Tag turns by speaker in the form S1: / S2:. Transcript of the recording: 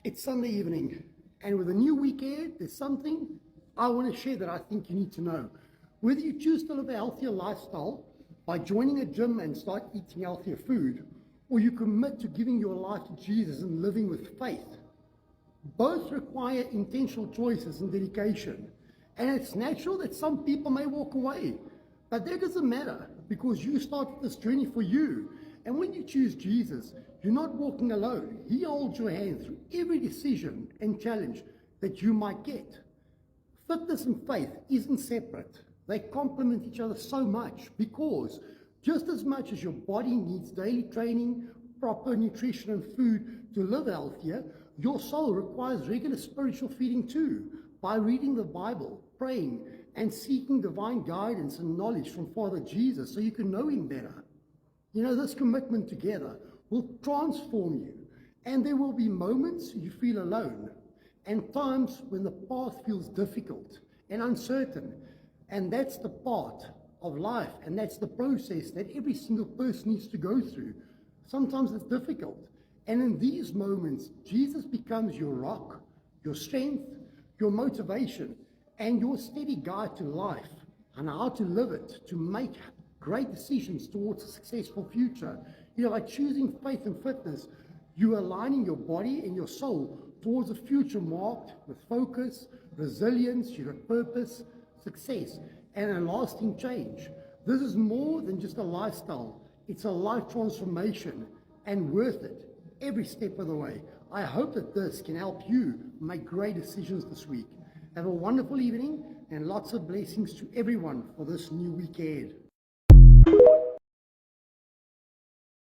S1: It's Sunday evening, and with a new week ahead, there's something I want to share that I think you need to know. Whether you choose to live a healthier lifestyle by joining a gym and start eating healthier food, or you commit to giving your life to Jesus and living with faith, both require intentional choices and dedication. And it's natural that some people may walk away, but that doesn't matter because you started this journey for you. And when you choose Jesus, you're not walking alone. He holds your hand through every decision and challenge that you might get. Fitness and faith isn't separate. They complement each other so much because just as much as your body needs daily training, proper nutrition and food to live healthier, your soul requires regular spiritual feeding too, by reading the Bible, praying, and seeking divine guidance and knowledge from Father Jesus so you can know Him better. You know, this commitment together will transform you, and there will be moments you feel alone, and times when the path feels difficult and uncertain, and that's the part of life, and that's the process that every single person needs to go through. Sometimes it's difficult, and in these moments, Jesus becomes your rock, your strength, your motivation, and your steady guide to life and how to live it, to make great decisions towards a successful future. You know, by choosing faith and fitness, you're aligning your body and your soul towards a future marked with focus, resilience, you got purpose, success, and a lasting change. This is more than just a lifestyle. It's a life transformation and worth it every step of the way. I hope that this can help you make great decisions this week. Have a wonderful evening and lots of blessings to everyone for this new week ahead.